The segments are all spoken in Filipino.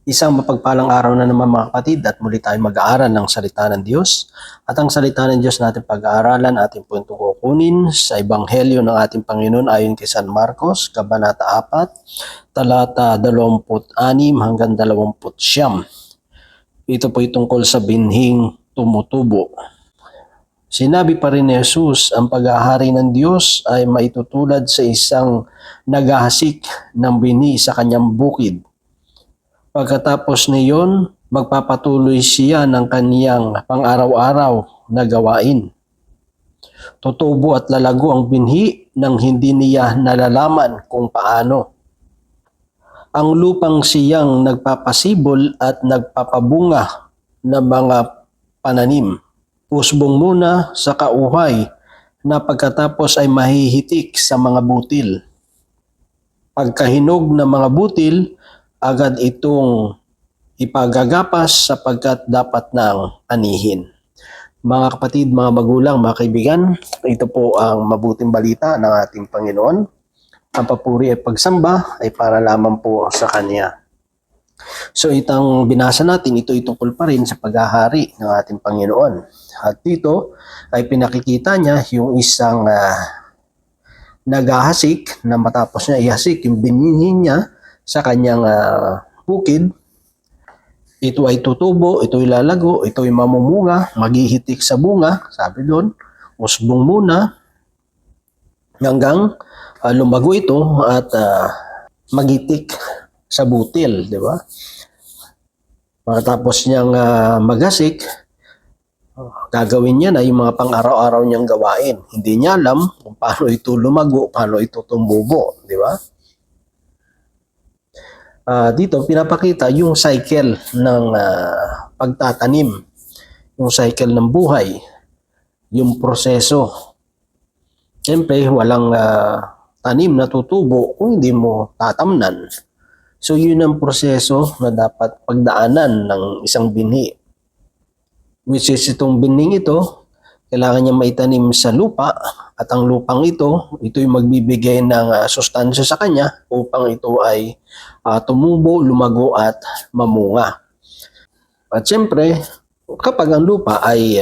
Isang mapagpalang araw na naman mga kapatid at muli tayong mag-aaral ng salita ng Diyos. At ang salita ng Diyos natin pag-aaralan ating po itong kukunin sa Ebanghelyo ng ating Panginoon ayon kay San Marcos, Kabanata 4, talata 26 hanggang 29. Ito po tungkol sa binhing tumutubo. Sinabi pa rin ni Jesus, ang paghahari ng Diyos ay maitutulad sa isang naghahasik ng binhi sa kanyang bukid. Pagkatapos niyon, magpapatuloy siya ng kaniyang pang-araw-araw na gawain. Tutubo at lalago ang binhi nang hindi niya nalalaman kung paano. Ang lupang siyang nagpapasibol at nagpapabunga ng mga pananim. Usbong muna sa kauhay na pagkatapos ay mahihitik sa mga butil. Pagkahinog ng mga butil, agad itong ipagagapas sapagkat dapat nang anihin. Mga kapatid, mga magulang, mga kaibigan, ito po ang mabuting balita ng ating Panginoon. Ang papuri at pagsamba ay para lamang po sa Kanya. So itong binasa natin, ito tungkol pa rin sa paghahari ng ating Panginoon. At dito ay pinakikita niya yung isang naghahasik na matapos niya ihasik yung binhi niya sa kanyang bukid. Ito ay tutubo, ito ay lalago, ito ay mamumunga, maghihitik sa bunga, sabi doon, usbong muna hanggang lumago ito at maghitik sa butil, di ba? Pagkatapos niyang maghasik, gagawin niya na yung mga pang-araw-araw niyang gawain. Hindi niya alam kung paano ito lumago, paano ito tumubo, di ba? Dito pinapakita yung cycle ng pagtatanim, yung cycle ng buhay, yung proseso. Siyempre, walang tanim na tutubo kung hindi mo tatamnan. So yun ang proseso na dapat pagdaanan ng isang binhi. Which is itong binhing ito, kailangan niya maitanim sa lupa at ang lupang ito'y magbibigay ng sustansya sa kanya upang ito ay tumubo, lumago at mamunga. At siyempre, kapag ang lupa ay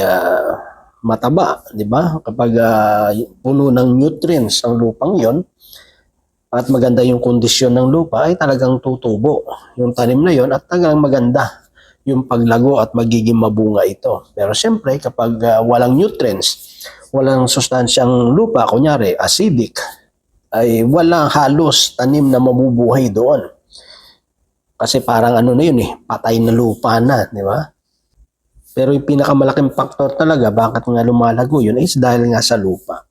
mataba, di ba? Kapag puno ng nutrients ang lupang yon at maganda yung kondisyon ng lupa, ay talagang tutubo yung tanim na yon at talagang maganda yung paglago at magiging mabunga ito. Pero siyempre, kapag walang nutrients, walang sustansyang lupa, kunyari acidic, ay walang halos tanim na mabubuhay doon. Kasi parang ano na yun patay na lupa na, di ba? Pero yung pinakamalaking faktor talaga, bakit nga lumalago yun, is dahil nga sa lupa.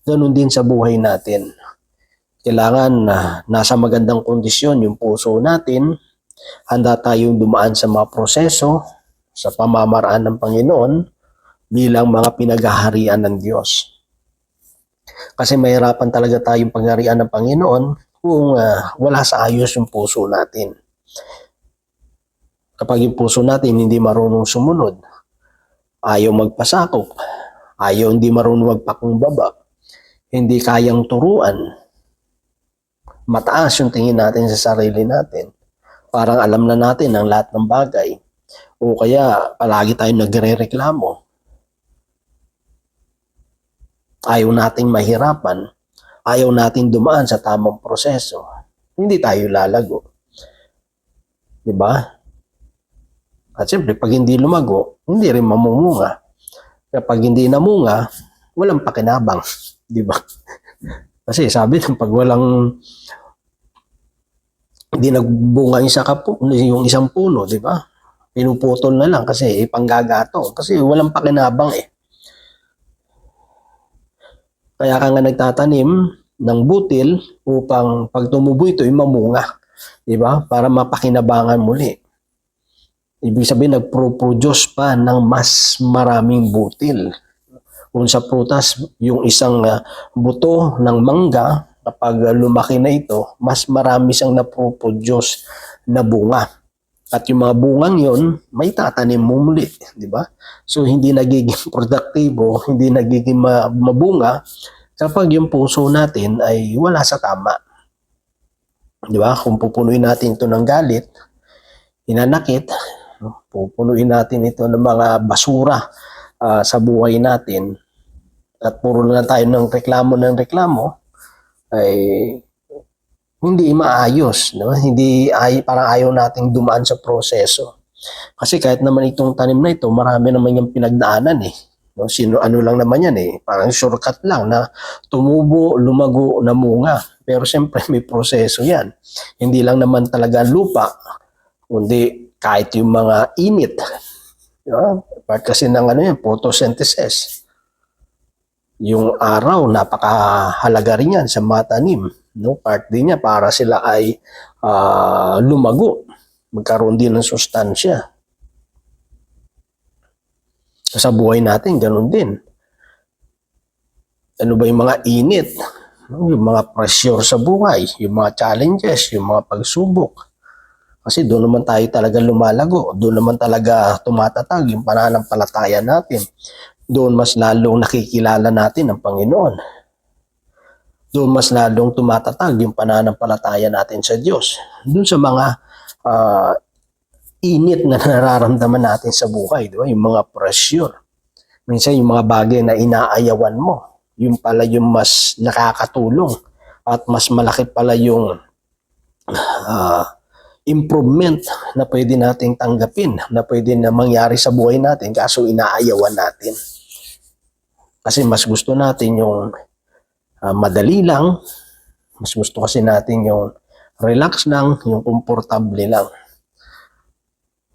Ganun din sa buhay natin. Kailangan nasa magandang kondisyon yung puso natin, handa tayong dumaan sa mga proseso sa pamamaraan ng Panginoon bilang mga pinaghaharian ng Diyos. Kasi mahirapan talaga tayong pagharian ng Panginoon kung wala sa ayos yung puso natin. Kapag yung puso natin hindi marunong sumunod, ayaw magpasakop, hindi marunong magpakumbaba, hindi kayang turuan, mataas yung tingin natin sa sarili natin, parang alam na natin ang lahat ng bagay, o kaya palagi tayong nagre-reklamo, ayaw nating mahirapan, ayaw nating dumaan sa tamang proseso, hindi tayo lalago. Diba? At siyempre, pag hindi lumago, hindi rin mamumunga. Kapag hindi namunga, walang pakinabang. Diba? Kasi sabi ng pag walang hindi nagbunga yung isang puno, di ba? Pinuputol na lang kasi ipanggagato. Kasi walang pakinabang Kaya ka nga nagtatanim ng butil upang pag tumubo ito, mamunga. Di ba? Para mapakinabangan muli. Ibig sabihin, nagproproduce pa ng mas maraming butil. Kung sa prutas, yung isang buto ng mangga, kapag lumaki na ito, mas marami siyang naproproduce na bunga. At yung mga bungang yon, may tatanim mo muli, di ba? So hindi nagiging produktibo, hindi nagiging mabunga kapag yung puso natin ay wala sa tama. Di ba? Kung pupunuin natin ito ng galit, hinanakit, no? Pupunuin natin ito ng mga basura sa buhay natin at puro na lang tayo ng reklamo, ay hindi maayos, no? Parang ayaw nating dumaan sa proseso. Kasi kahit naman itong tanim na ito, marami naman yung pinagdaanan eh. No, ano lang naman yan eh, parang shortcut lang na tumubo, lumago, namunga. Pero siyempre may proseso yan. Hindi lang naman talaga lupa, kundi kahit yung mga init. Part kasi ng photosynthesis. Yung araw, napakahalaga rin yan sa mga tanim. No? Part din niya para sila ay lumago. Magkaroon din ng sustansya. Sa buhay natin, ganun din. Ano ba yung mga init? Yung mga pressure sa buhay, yung mga challenges, yung mga pagsubok. Kasi doon naman tayo talaga lumalago. Doon naman talaga tumatatag yung pananampalataya natin. Doon mas lalong nakikilala natin ang Panginoon. Doon mas lalong tumatatag yung pananampalataya natin sa Diyos. Doon sa mga init na nararamdaman natin sa buhay, di ba? Yung mga pressure. Minsan yung mga bagay na inaayawan mo, yung pala yung mas nakakatulong at mas malaki pala yung improvement na pwede nating tanggapin, na pwede na mangyari sa buhay natin kaso inaayawan natin. Kasi mas gusto natin yung madali lang, mas gusto kasi natin yung relax lang, yung komportable lang.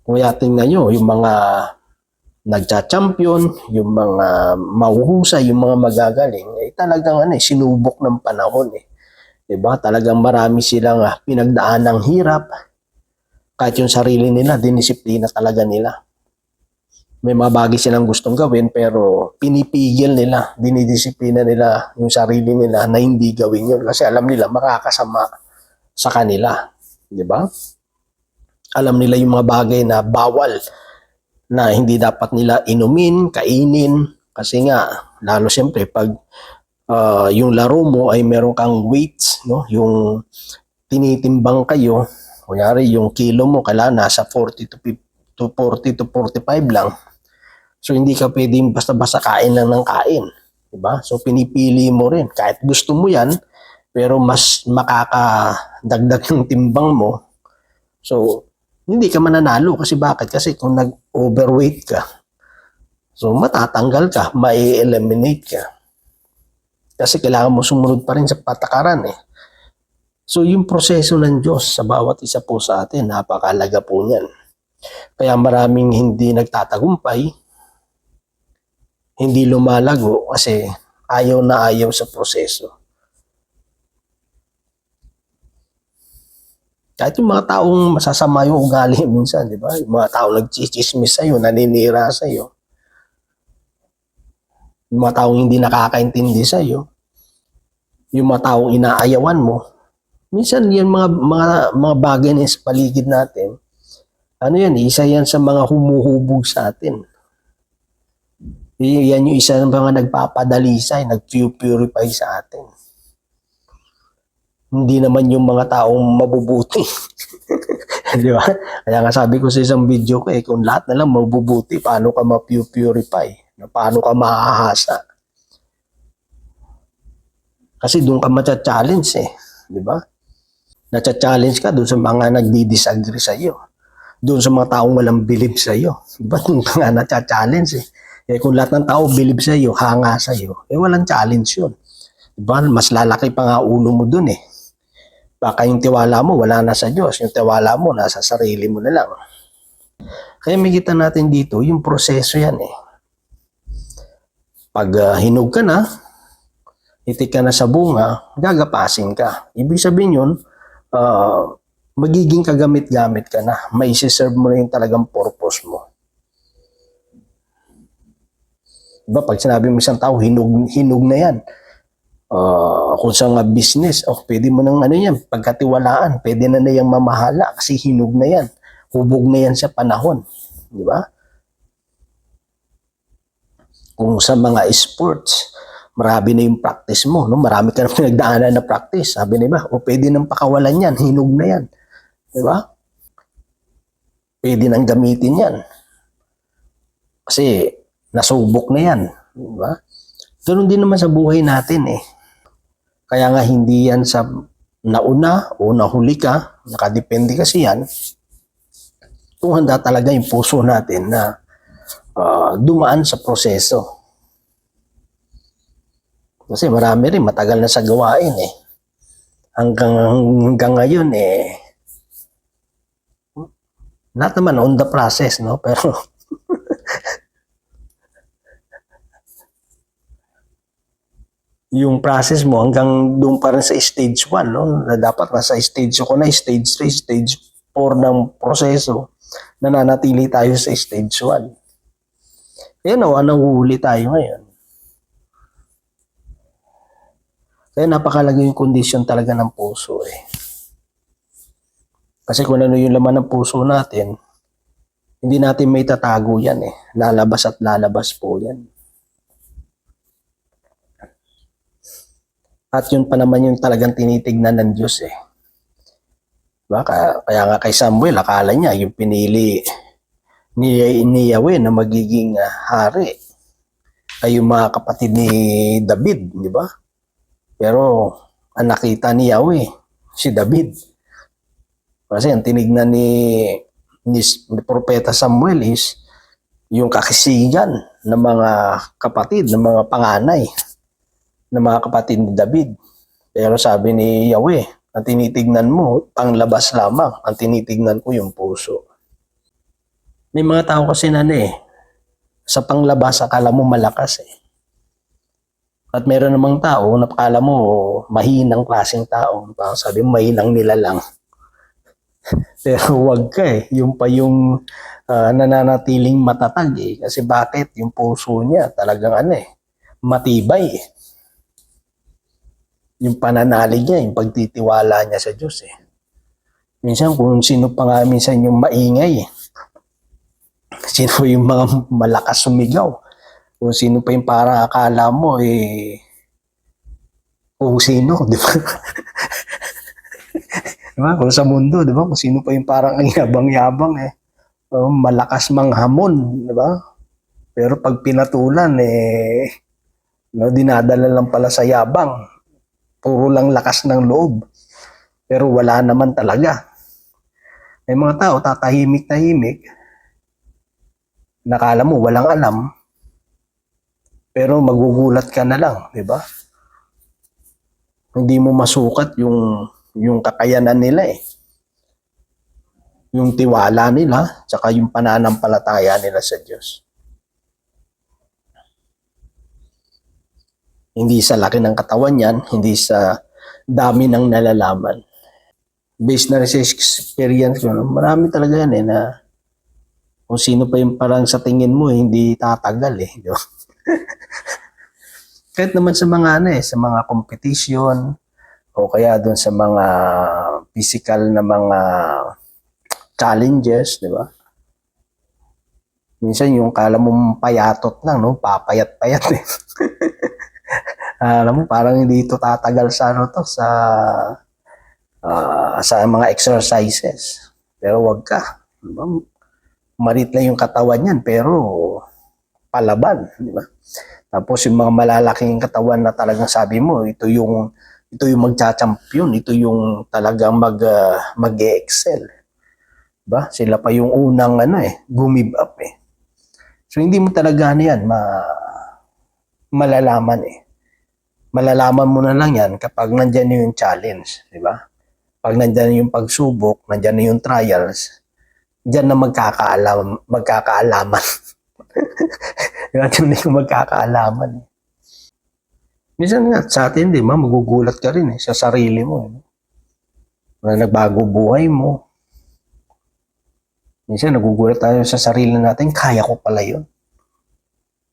Kaya tingnan nyo, yung mga nagcha-champion, yung mga mahuhusay, yung mga magagaling, eh talagang sinubok ng panahon eh. Diba? Talagang marami silang pinagdaan ng hirap. Kahit yung sarili nila, dinisiplina talaga nila. May mga bagay silang gustong gawin pero pinipigil nila, dinidisiplina nila yung sarili nila na hindi gawin yun kasi alam nila makakasama sa kanila. Diba? Alam nila yung mga bagay na bawal, na hindi dapat nila inumin, kainin, kasi nga, lalo siyempre, pag yung laro mo ay meron kang weights, no? Yung tinitimbang kayo, kunyari yung kilo mo, kailangan nasa 40 to 45 lang. So, hindi ka pwedeng basta-basta kain lang ng kain. Diba? So, pinipili mo rin. Kahit gusto mo yan, pero mas makakadagdag yung timbang mo. So, hindi ka mananalo kasi bakit? Kasi kung nag-overweight ka, so matatanggal ka, mai-eliminate ka. Kasi kailangan mo sumunod pa rin sa patakaran eh. So yung proseso ng Diyos sa bawat isa po sa atin, napakahalaga po niyan. Kaya maraming hindi nagtatagumpay, hindi lumalago kasi ayaw na ayaw sa proseso. Kahit yung mga taong masasama yung ugali minsan, di ba? Yung mga taong nagchichismis sa'yo, naninira sa'yo. Yung mga taong hindi nakakaintindi sa'yo. Yung mga taong inaayawan mo. Minsan yan mga bagay na sa paligid natin. Ano yan? Isa yan sa mga humuhubog sa atin. Yan yung isa ng mga nagpapadalisay, nag-purify sa atin. Hindi naman yung mga taong mabubuti. Di ba? Kaya nga sabi ko sa isang video ko kung lahat na lang mabubuti, paano ka ma-purify? Paano ka mahahasa? Kasi doon ka matcha-challenge eh. Di ba? Natcha-challenge ka doon sa mga nagdi-disagree sa iyo. Doon sa mga taong walang believe sa iyo. Di ba? Doon ka nga natcha-challenge eh. Eh kung lahat ng tao believe sa iyo, hanga sa iyo, eh walang challenge yun. Di ba? Mas lalaki pa nga ulo mo doon eh. Baka yung tiwala mo wala na sa Diyos, yung tiwala mo nasa sarili mo na lang. Kaya makita natin dito, yung proseso yan eh. Pag hinog ka na, itik ka na sa bunga, gagapasin ka. Ibig sabihin yun, magiging kagamit-gamit ka na. May isi-serve mo na yung talagang purpose mo. Diba? Pag sinabi mo isang tao, hinog na yan. Kung sa nga business, pwede mo nang yan, pagkatiwalaan, pwede na yung mamahala kasi hinog na yan. Hubog na yan sa panahon. Di ba? Kung sa mga sports, marami na yung practice mo, no? Marami ka na pinagdaanan na practice. Sabi niba, pwede nang pakawalan yan, hinog na yan. Di ba? pwede nang gamitin yan. Kasi nasubok na yan. Diba? Ganun din naman sa buhay natin eh. Kaya nga hindi yan sa nauna o nahuli ka, nakadepende kasi yan, kung handa talaga yung puso natin na dumaan sa proseso. Kasi marami rin matagal na sa gawain eh. Hanggang ngayon eh, lahat naman on the process, no? Pero yung process mo hanggang doon pa rin sa stage 1, no? Na dapat nasa stage ko na, stage 3, stage 4 ng proseso, nananatili tayo sa stage 1. Kaya nahuhuli tayo ngayon. Kaya napakalaga yung condition talaga ng puso eh. Kasi kung ano yung laman ng puso natin, hindi natin may tatago yan eh. Lalabas at lalabas po yan. At yun pa naman yung talagang tinitignan ng Diyos eh. Diba? Kaya nga kay Samuel, akala niya yung pinili ni Yahweh na magiging hari ay yung mga kapatid ni David, di ba? Pero ang nakita ni Yahweh, si David. Kasi ang tinignan ni Propeta Samuel is yung kakisigan ng mga kapatid, ng mga panganay, ng mga kapatid ni David. Pero sabi ni Yahweh, ang tinitignan mo, panglabas lamang. Ang tinitignan ko yung puso. May mga tao kasi na sa panglabas, akala mo malakas eh. At meron namang tao, nakala mo mahinang klaseng tao. Sabi mo, mahinang nila lang. Pero wag ka eh. Yung pa yung nananatiling matatag eh. Kasi bakit? Yung puso niya talagang matibay eh. Yung pananalig niya, yung pagtitiwala niya sa Diyos eh. Minsan kung sino pa nga minsan yung maingay eh. Sino yung mga malakas sumigaw. Kung sino pa yung para akala mo eh kung sino, di ba? Diba? Kung sa mundo, di ba? Kung sino pa yung parang ang yabang-yabang eh. Malakas manghamon, di ba? Pero pag pinatulan eh dinadala lang pala sa yabang. Puro lang lakas ng loob. Pero wala naman talaga. May mga tao tatahimik-tahimik. Nakala mo walang alam. Pero magugulat ka na lang, di ba? Hindi mo masukat yung kakayanan nila eh. Yung tiwala nila, tsaka yung pananampalataya nila sa Diyos. Hindi sa laki ng katawan yan, hindi sa dami ng nalalaman. Based na rin sa experience ko, marami talaga yan eh na kung sino pa yung parang sa tingin mo hindi tatagal eh. Di ba? Kahit naman sa mga sa mga competition o kaya doon sa mga physical na mga challenges, di ba? Minsan yung kala mo payatot lang, no? Papayat-payat eh. Alam mo, parang hindi ito tatagal sa sa mga exercises. Pero wag ka. Diba? Marit lang yung katawan yan, pero palaban, di ba? Tapos yung mga malalaking katawan na talagang sabi mo, ito yung magcha-champion, ito yung talagang mag-excel. Diba? Sila pa yung unang gumib up eh. So hindi mo talaga yan malalaman eh. Malalaman mo na lang yan kapag nandyan yung challenge, di ba? Pag nandyan yung pagsubok, nandyan yung trials, diyan na magkakaalaman. Diyan na yung magkakaalaman. Minsan nga, sa atin, di ba, magugulat ka rin sa sarili mo. Na nagbago buhay mo. Minsan nagugulat tayo sa sarili natin, kaya ko pala yun.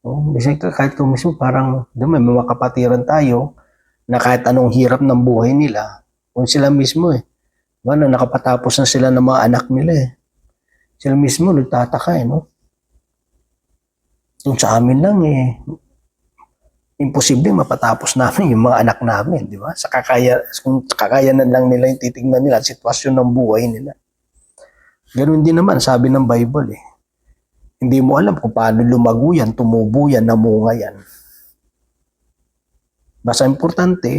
Minsan kahit kung mismo parang may mga kapatiran tayo na kahit anong hirap ng buhay nila, kung sila mismo na nakapatapos na sila ng mga anak nila sila mismo nagtataka no? Kung sa amin lang imposible mapatapos namin yung mga anak namin, di ba? Kung kakayanan lang nila yung titignan nila sitwasyon ng buhay nila. Ganun din naman, sabi ng Bible eh. Hindi mo alam kung paano lumago yan, tumubo yan, namunga yan. Basta importante,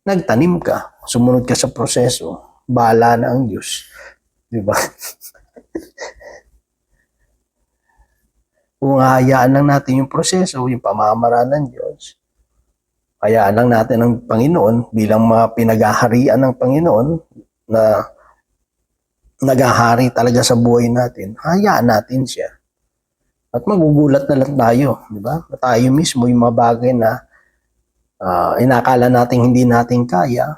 nagtanim ka, sumunod ka sa proseso, bahala na ang Diyos. Diba? Kung hayaan lang natin yung proseso, yung pamamaraan ng Diyos, hayaan lang natin ang Panginoon bilang mga pinaghaharian ng Panginoon na naghahari talaga sa buhay natin, hayaan natin siya. At magugulat na lang tayo, di ba? Tayo mismo yung mga bagay na inakala natin hindi natin kaya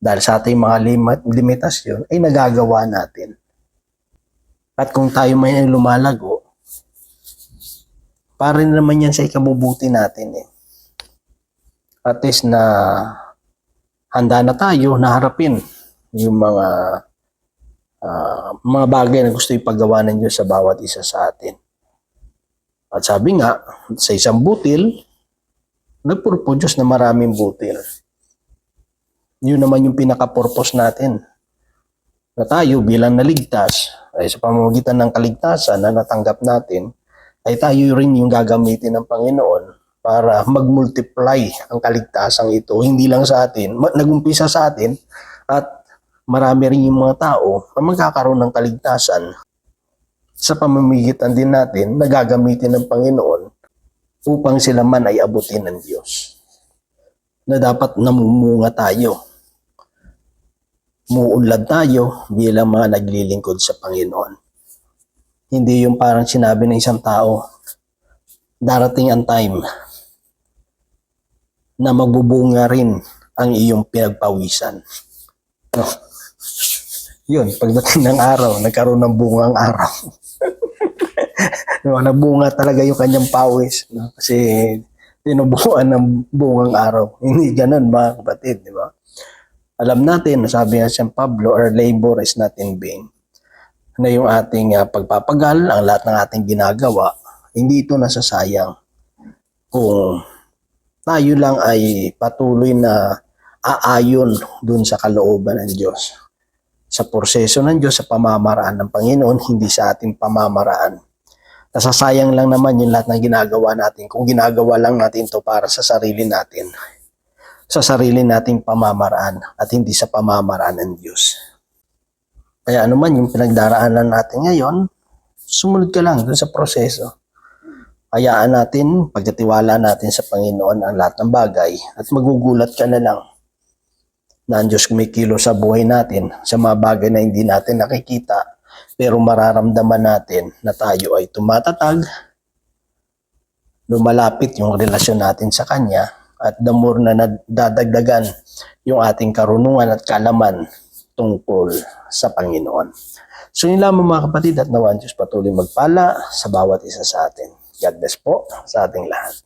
dahil sa ating mga limitasyon ay nagagawa natin. At kung tayo may lumalago, para naman yan sa ikabubuti natin eh. At least na handa na tayo na harapin yung mga bagay na gusto ipagawa ng Diyos sa bawat isa sa atin. At sabi nga, sa isang butil, nagpurpose na maraming butil. Yun naman yung pinaka-purpose natin. Na tayo bilang naligtas, ay sa pamamagitan ng kaligtasan na natanggap natin, ay tayo rin yung gagamitin ng Panginoon para mag-multiply ang kaligtasan ito. Hindi lang sa atin, nagumpisa sa atin, at marami rin yung mga tao na magkakaroon ng kaligtasan sa pamamagitan din natin na gagamitin ng Panginoon upang sila man ay abutin ng Diyos. Na dapat namumunga tayo. Muunlad tayo bilang mga naglilingkod sa Panginoon. Hindi yung parang sinabi ng isang tao, darating ang time na magbubunga rin ang iyong pinagpawisan. No. Yun, pagdating ng araw, nagkaroon ng bungang araw. No, nabunga talaga yung kanyang pawis. No? Kasi tinubuan ng bungang araw. Hindi ganun mga kapatid, di ba? Alam natin, sabi nga San Pablo, our labor is not in vain. Na yung ating pagpapagal, ang lahat ng ating ginagawa, hindi ito nasasayang. Kung tayo lang ay patuloy na aayon dun sa kalooban ng Diyos. Sa proseso ng Diyos, sa pamamaraan ng Panginoon, hindi sa ating pamamaraan. Nasasayang lang naman yung lahat ng ginagawa natin kung ginagawa lang natin ito para sa sarili natin. Sa sarili nating pamamaraan at hindi sa pamamaraan ng Diyos. Kaya ano man yung pinagdaraanan natin ngayon, sumunod ka lang dun sa proseso. Hayaan natin, pagkatiwala natin sa Panginoon ang lahat ng bagay at magugulat ka na lang na ang Diyos kumikilo sa buhay natin sa mga bagay na hindi natin nakikita pero mararamdaman natin na tayo ay tumatatag, lumalapit yung relasyon natin sa Kanya at the more na nadadagdagan yung ating karunungan at kaalaman tungkol sa Panginoon. So yun lamang mga kapatid at nawa ang Diyos patuloy magpala sa bawat isa sa atin. God bless po sa ating lahat.